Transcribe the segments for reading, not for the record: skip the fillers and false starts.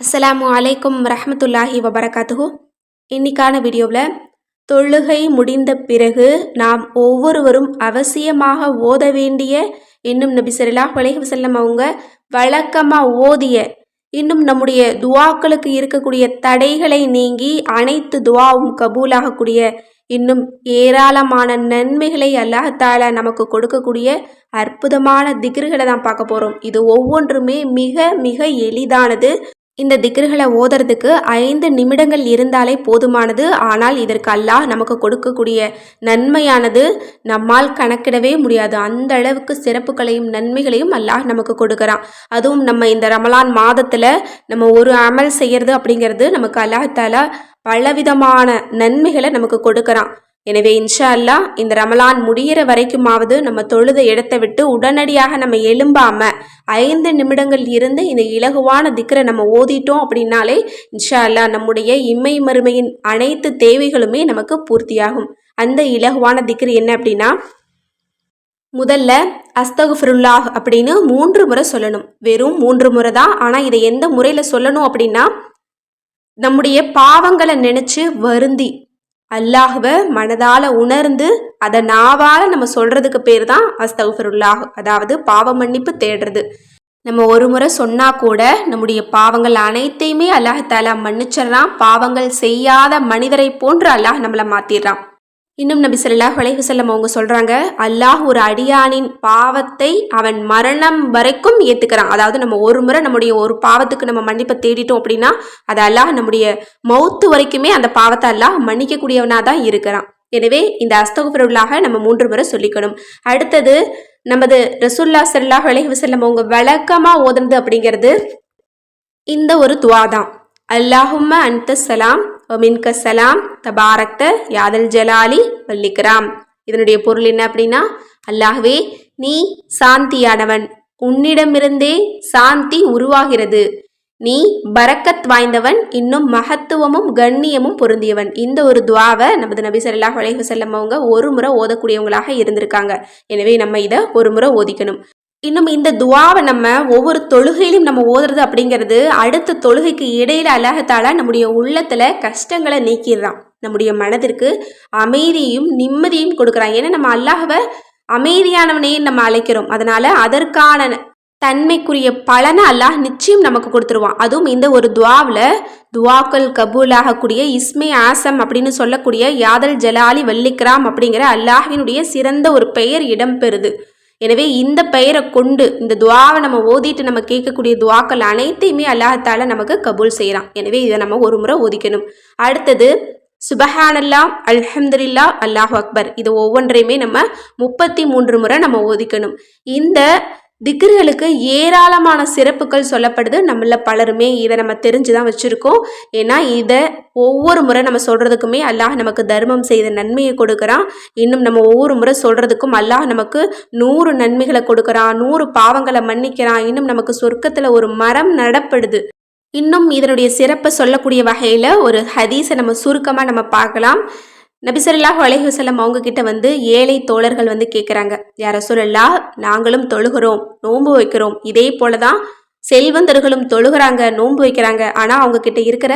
அஸ்ஸலாமு அலைக்கும் ரஹ்மத்துல்லாஹி வபரகாத்துஹு. இன்னைக்கான வீடியோவில் தொழுகை முடிந்த பிறகு நாம் ஒவ்வொருவரும் அவசியமாக ஓத வேண்டிய, இன்னும் நபி ஸல்லல்லாஹு அலைஹி வஸல்லம் அவங்க வழக்கமாக ஓதிய, இன்னும் நம்முடைய துவாக்களுக்கு இருக்கக்கூடிய தடைகளை நீங்கி அனைத்து துவாவும் கபூலாகக்கூடிய, இன்னும் ஏராளமான நன்மைகளை அல்லாஹ் தஆலா நமக்கு கொடுக்கக்கூடிய அற்புதமான திக்ருகளை தான் பார்க்க போகிறோம். இது ஒவ்வொன்றுமே மிக மிக எளிதானது. இந்த திக்ருகளை ஓதுறதுக்கு 5 நிமிடங்கள் இருந்தாலே போதுமானது. ஆனால் இதற்கு அல்லாஹ் நமக்கு கொடுக்கக்கூடிய நன்மையானது நம்மால் கணக்கிடவே முடியாது. அந்த அளவுக்கு சிறப்புகளையும் நன்மைகளையும் அல்லாஹ் நமக்கு கொடுக்குறான். அதுவும் நம்ம இந்த ரமலான் மாதத்தில் நம்ம ஒரு அமல் செய்கிறது அப்படிங்கிறது நமக்கு அல்லாஹ் தஆலா பலவிதமான நன்மைகளை நமக்கு கொடுக்குறான். எனவே இன்ஷா அல்லாஹ் இந்த ரமலான் முடிகிற வரைக்குமாவது நம்ம தொழுத இடத்தை விட்டு உடனடியாக நம்ம எழும்பாம 5 நிமிடங்கள் இருந்து இந்த இலகுவான திக்ரை நம்ம ஓதிட்டோம் அப்படின்னாலே இன்ஷா அல்லாஹ் நம்முடைய இம்மை மறுமையின் அனைத்து தேவைகளுமே நமக்கு பூர்த்தியாகும். அந்த இலகுவான திக்ரு என்ன அப்படின்னா, முதல்ல அஸ்தகுஃபிருல்லாஹ் அப்படின்னு 3 முறை சொல்லணும். வெறும் 3 முறை தான். ஆனால் இதை எந்த முறையில் சொல்லணும் அப்படின்னா, நம்முடைய பாவங்களை நினச்சி வருந்தி அல்லாஹ்வை மனதால் உணர்ந்து அதை நாவால் நம்ம சொல்கிறதுக்கு பேர் தான் அஸ்தகுஃபிருல்லாஹ், அதாவது பாவ மன்னிப்பு தேடுறது. நம்ம ஒரு முறை சொன்னால் கூட நம்முடைய பாவங்கள் அனைத்தையுமே அல்லாஹ் தஆலா மன்னிச்சிடறான். பாவங்கள் செய்யாத மனிதரை போன்று அல்லாஹ் நம்மளை மாற்றிடுறான். இன்னும் நபி ஸல்லல்லாஹு அலைஹி வஸல்லம் அவங்க சொல்கிறாங்க, அல்லாஹ் ஒரு அடியானின் பாவத்தை அவன் மரணம் வரைக்கும் ஏற்றுக்கிறான். அதாவது நம்ம ஒரு முறை நம்முடைய ஒரு பாவத்துக்கு நம்ம மன்னிப்பை தேடிட்டோம் அப்படின்னா அது அல்லாஹ் நம்முடைய மௌத்து வரைக்குமே அந்த பாவத்தை அல்லாஹ் மன்னிக்கக்கூடியவனாக தான் இருக்கிறான். எனவே இந்த அஸ்தகுஃபிருல்லாஹை நம்ம 3 முறை சொல்லிக்கணும். அடுத்தது நமது ரசூலுல்லாஹி ஸல்லல்லாஹு அலைஹி வஸல்லம் அவங்க வழக்கமாக ஓதுனது அப்படிங்கிறது இந்த ஒரு துவா தான். அல்லாஹும்ம அன்த சலாம் ஒமின்க சலாம் தபாரக்த யாதல் ஜலாலி வல்லிக்ராம். இதனுடைய பொருள் என்ன அப்படின்னா, அல்லாஹ்வே நீ சாந்தியானவன், உன்னிடமிருந்தே சாந்தி உருவாகிறது, நீ பரக்கத் வாய்ந்தவன், இன்னும் மகத்துவமும் கண்ணியமும் பொருந்தியவன். இந்த ஒரு துவாவை நமது நபி ஸல்லல்லாஹு அலைஹி வஸல்லம் அவங்க ஒரு முறை ஓதக்கூடியவங்களாக இருந்திருக்காங்க. எனவே நம்ம இதை ஒரு முறை ஓதிக்கணும். இன்னும் இந்த துவாவை நம்ம ஒவ்வொரு தொழுகையிலும் நம்ம ஓதுறது அப்படிங்கிறது அடுத்த தொழுகைக்கு இடையில அல்லாஹ் தஆலா நம்முடைய உள்ளத்துல கஷ்டங்களை நீக்கிடுறான். நம்முடைய மனதிற்கு அமைதியும் நிம்மதியும் கொடுக்குறான். ஏன்னா நம்ம அல்லாஹ்வை அமைதியானவனையே நம்ம அழைக்கிறோம். அதனால அதற்கான தன்மைக்குரிய பலனை அல்லாஹ் நிச்சயம் நமக்கு கொடுத்துருவான். அதுவும் இந்த ஒரு துவாவில் துவாக்கள் கபூலாகக்கூடிய இஸ்மே ஆசம் அப்படின்னு சொல்லக்கூடிய யாதல் ஜலாலி வல்லிக்ராம் அப்படிங்கிற அல்லாஹ்வினுடைய சிறந்த ஒரு பெயர் இடம்பெறுது. எனவே இந்த பெயரை கொண்டு இந்த துவாவை நம்ம ஓதிட்டு நம்ம கேட்கக்கூடிய துவாக்கள் அனைத்தையுமே அல்லாஹ் தஆலா நமக்கு கபூல் செய்கிறான். எனவே இதை நம்ம ஒரு முறை ஓதிக்கணும். அடுத்தது சுபஹானல்லாஹ், அல்ஹம்துலில்லாஹ், அல்லாஹு அக்பர். இது ஒவ்வொன்றையுமே நம்ம 33 முறை நம்ம ஓதிக்கணும். இந்த திக்ர்களுக்கு ஏராளமான சிறப்புகள் சொல்லப்படுது. நம்மள பலருமே இதை நம்ம தெரிஞ்சு தான் வச்சுருக்கோம். ஏன்னா இதை ஒவ்வொரு முறை நம்ம சொல்கிறதுக்குமே அல்லாஹ் நமக்கு தர்மம் செய்த நன்மையை கொடுக்குறான். இன்னும் நம்ம ஒவ்வொரு முறை சொல்கிறதுக்கும் அல்லாஹ் நமக்கு 100 நன்மைகளை கொடுக்குறான், 100 பாவங்களை மன்னிக்கிறான். இன்னும் நமக்கு சொர்க்கத்தில் ஒரு மரம் நடப்படுது. இன்னும் இதனுடைய சிறப்பை சொல்லக்கூடிய வகையில் ஒரு ஹதீஸை நம்ம சுருக்கமாக நம்ம பார்க்கலாம். நபி ஸல்லல்லாஹு அலைஹி வஸல்லம் அவங்க கிட்ட வந்து ஏழை தோழர்கள் வந்து கேட்குறாங்க, யா ரசூலல்லாஹ், நாங்களும் தொழுகிறோம், நோன்பு வைக்கிறோம், இதே போல தான் செல்வந்தர்களும் தொழுகிறாங்க, நோன்பு வைக்கிறாங்க. ஆனால் அவங்க கிட்ட இருக்கிற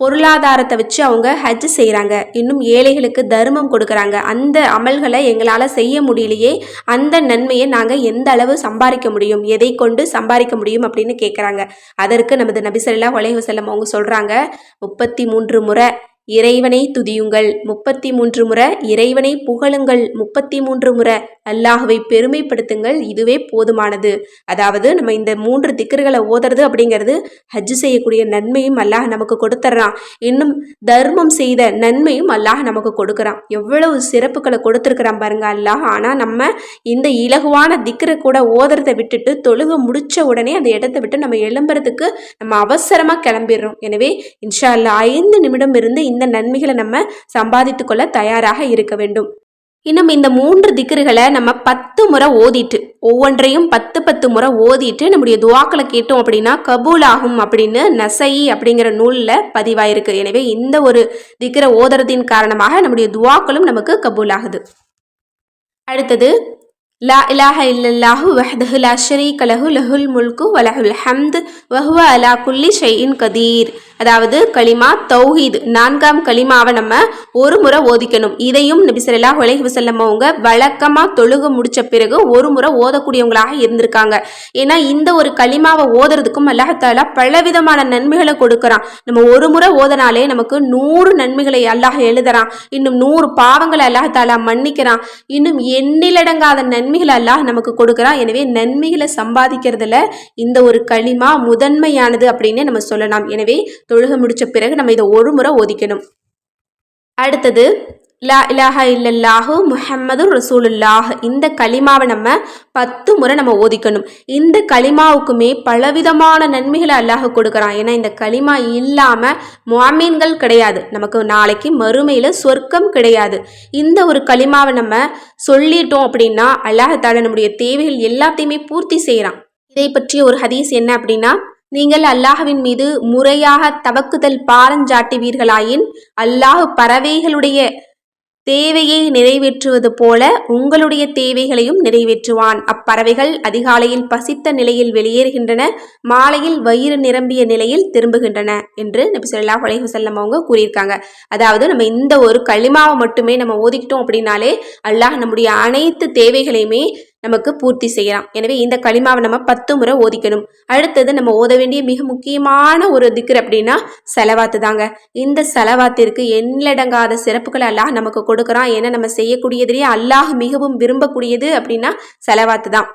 பொருளாதாரத்தை வச்சு அவங்க ஹஜ் செய்கிறாங்க, இன்னும் ஏழைகளுக்கு தர்மம் கொடுக்குறாங்க. அந்த அமல்களை எங்களால் செய்ய முடியலையே, அந்த நன்மையை நாங்கள் எந்த அளவு சம்பாதிக்க முடியும், எதை கொண்டு சம்பாதிக்க முடியும் அப்படின்னு கேட்குறாங்க. அதற்கு நமது நபி ஸல்லல்லாஹு அலைஹி வஸல்லம் அவங்க சொல்கிறாங்க, 33 முறை இறைவனை துதியுங்கள், 33 முறை இறைவனை புகழுங்கள், 33 முறை அல்லாஹ்வை பெருமைப்படுத்துங்கள், இதுவே போதுமானது. அதாவது நம்ம இந்த 3 திக்ருகளை ஓதுறது அப்படிங்கிறது ஹஜ் செய்யக்கூடிய நன்மையும் அல்லாஹ் நமக்கு கொடுத்துட்றான். இன்னும் தர்மம் செய்த நன்மையும் அல்லாஹ் நமக்கு கொடுக்குறான். எவ்வளவு சிறப்புகளை கொடுத்துருக்குறான் பாருங்க அல்லாஹ். ஆனால் நம்ம இந்த இலகுவான திக்ரை கூட ஓதுறதை விட்டுட்டு தொழுக முடிச்ச உடனே அந்த இடத்தை விட்டு நம்ம எழும்புறதுக்கு நம்ம அவசரமாக கிளம்பிடுறோம். எனவே இன்ஷா அல்லாஹ் 5 நிமிடம் இருந்து இந்த நன்மைகளை நம்ம சம்பாதித்து கொள்ள தயாராக இருக்க வேண்டும். இன்னும் இந்த 3 திக்ருகளை நம்ம 10 முறை ஓதிட்டு, ஒவ்வொன்றையும் 10 முறை ஓதிட்டு நம்முடைய துவாக்களை கேட்டோம் அப்படின்னா கபூல் ஆகும் அப்படின்னு நசை அப்படிங்கிற நூலில் பதிவாயிருக்கு. எனவே இந்த ஒரு திக்ரை ஓதுறதின் காரணமாக நம்முடைய துவாக்களும் நமக்கு கபூல் ஆகுது. அடுத்தது லா இலாஹ இல்லல்லாஹு வஹ்தஹு லா ஷரீக லஹு லஹுல் முல்கு வலஹுல் ஹம்து வஹுவ அலா குல்லி ஷைஇன் கதீர். அதாவது களிமா தௌஹீத் 4ஆம் களிமாவை நம்ம ஒரு முறை ஓதிக்கணும். இதையும் நபி ஸல்லல்லாஹு அலைஹி வஸல்லம் அவங்க வழக்கமாக தொழுக முடிச்ச பிறகு ஒரு முறை ஓதக்கூடியவங்களாக இருந்திருக்காங்க. ஏன்னா இந்த ஒரு களிமாவை ஓதுறதுக்கும் அல்லாஹ் தஆலா பலவிதமான நன்மைகளை கொடுக்குறான். நம்ம ஒரு முறை ஓதனாலே நமக்கு 100 நன்மைகளை அல்லாஹ் எழுதுறான். இன்னும் 100 பாவங்களை அல்லாஹ் தஆலா மன்னிக்கிறான். இன்னும் எண்ணிலடங்காத நன்மைகளை அல்லாஹ் நமக்கு கொடுக்குறான். எனவே நன்மைகளை சம்பாதிக்கிறதுல இந்த ஒரு களிமா முதன்மையானது அப்படின்னு நம்ம சொல்லலாம். எனவே தொழுகை முடிச்ச பிறகு நம்ம இதை ஒரு முறை ஓதிக்கணும். அடுத்தது லா இலாஹா இல்லல்லாஹு முஹம்மது ரசூலுல்லாஹ். இந்த களிமாவை நம்ம 10 முறை நம்ம ஓதிக்கணும். இந்த களிமாவுக்குமே பலவிதமான நன்மைகளை அல்லாஹ் கொடுக்குறான். ஏன்னா இந்த களிமா இல்லாமல் முஅமின்கள் கிடையாது. நமக்கு நாளைக்கு மறுமையில் சொர்க்கம் கிடையாது. இந்த ஒரு களிமாவை நம்ம சொல்லிட்டோம் அப்படின்னா அல்லாஹ் தஆலா நம்முடைய தேவைகள் எல்லாத்தையுமே பூர்த்தி செய்கிறான். இதை பற்றிய ஒரு ஹதீஸ் என்ன அப்படின்னா, நீங்கள் அல்லாஹ்வின் மீது முறையாக தவக்குதல் பாரஞ்சாட்டுவீர்களாயின் அல்லாஹ் பறவைகளுடைய தேவையை நிறைவேற்றுவது போல உங்களுடைய தேவைகளையும் நிறைவேற்றுவான். அப்பறவைகள் அதிகாலையில் பசித்த நிலையில் வெளியேறுகின்றன, மாலையில் வயிறு நிரம்பிய நிலையில் திரும்புகின்றன என்று நபி ஸல்லல்லாஹு அலைஹி வஸல்லம் அவங்க கூறியிருக்காங்க. அதாவது நம்ம இந்த ஒரு களிமாவை மட்டுமே நம்ம ஓதிக்கிட்டோம் அப்படின்னாலே அல்லாஹ் நம்முடைய அனைத்து தேவைகளையுமே நமக்கு பூர்த்தி செய்யலாம். எனவே இந்த களிமாவை நம்ம 10 முறை ஓதிக்கணும். அடுத்தது நம்ம ஓத வேண்டிய மிக முக்கியமான ஒரு திக்ர் அப்படின்னா செலவாத்து தாங்க. இந்த செலவாத்திற்கு எண்ணடங்காத சிறப்புகளை அல்லாஹ் நமக்கு கொடுக்குறான். ஏன்னா நம்ம செய்யக்கூடியதுலேயே அல்லாஹ் மிகவும் விரும்பக்கூடியது அப்படின்னா செலவாத்து தான்.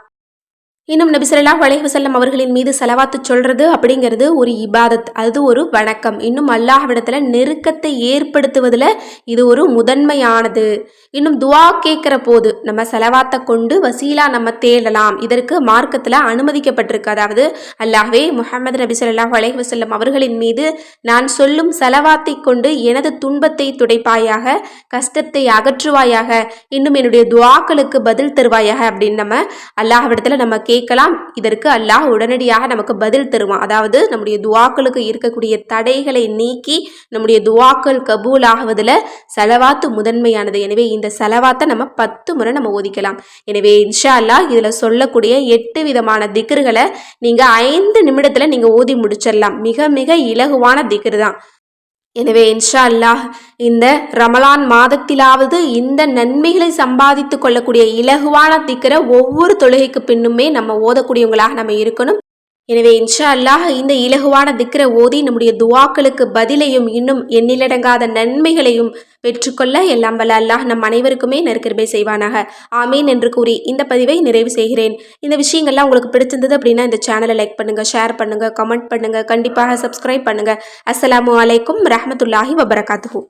இன்னும் நபி ஸல்லல்லாஹு அலைஹி வஸல்லம் அவர்களின் மீது ஸலவாத்து சொல்றது அப்படிங்கிறது ஒரு இபாதத், அது ஒரு வணக்கம். இன்னும் அல்லாஹ்விடத்துல நெருக்கத்தை ஏற்படுத்துவதில் இது ஒரு முதன்மையானது. இன்னும் துவா கேட்குற போது நம்ம ஸலவாத்தை கொண்டு வசீலா நம்ம தேடலாம். இதற்கு மார்க்கத்தில் அனுமதிக்கப்பட்டிருக்கு. அதாவது அல்லாஹ்வே முஹம்மது நபி ஸல்லல்லாஹு அலைஹி வஸல்லம் அவர்களின் மீது நான் சொல்லும் ஸலவாத்தை கொண்டு எனது துன்பத்தை துடைப்பாயாக, கஷ்டத்தை அகற்றுவாயாக, இன்னும் என்னுடைய துவாக்களுக்கு பதில் தருவாயாக அப்படின்னு நம்ம அல்லாஹ்விடத்துல நம்ம கேட்கலாம். இதற்கு அல்லாஹ் உடனடியாக நமக்கு பதில் தருவான். அதாவது நம்முடைய துவாக்களுக்கு இருக்கக்கூடிய தடைகளை நீக்கி நம்முடைய துவாக்கள் கபூல் ஆகுவதில் ஸலவாத்து முதன்மையானது. எனவே இந்த ஸலவாத்தை நம்ம 10 முறை நம்ம ஓதிக்கலாம். எனவே இன்ஷா அல்லாஹ் இதில் சொல்லக்கூடிய 8 விதமான திக்ருகளை நீங்கள் 5 நிமிடத்தில் நீங்கள் ஓதி முடிச்சிடலாம். மிக மிக இலகுவான திக்ரு தான். எனவே இன்ஷா அல்லாஹ் இந்த ரமலான் மாதத்திலாவது இந்த நன்மைகளை சம்பாதித்து கொள்ளக்கூடிய இலகுவான திக்ரை ஒவ்வொரு தொழுகைக்கு பின்னுமே நம்ம ஓதக்கூடியவங்களாக நம்ம இருக்கணும். எனவே இன்ஷா அல்லாஹ் இந்த இலகுவான திக்ரை ஓதி நம்முடைய துவாக்களுக்கு பதிலையும் இன்னும் எண்ணிலடங்காத நன்மைகளையும் பெற்றுக்கொள்ள எல்லாம் வல்ல அல்லாஹ் நம் அனைவருக்குமே நற்கிருபை செய்வானாக. ஆமீன் என்று கூறி இந்த பதிவை நிறைவு செய்கிறேன். இந்த விஷயங்கள்லாம் உங்களுக்கு பிடிச்சிருந்தது அப்படின்னா இந்த சேனலை லைக் பண்ணுங்க, ஷேர் பண்ணுங்க, கமெண்ட் பண்ணுங்க, கண்டிப்பாக சப்ஸ்கிரைப் பண்ணுங்க. அஸ்ஸலாமு அலைக்கும் ரஹ்மத்துல்லாஹி வபரகாத்துஹு.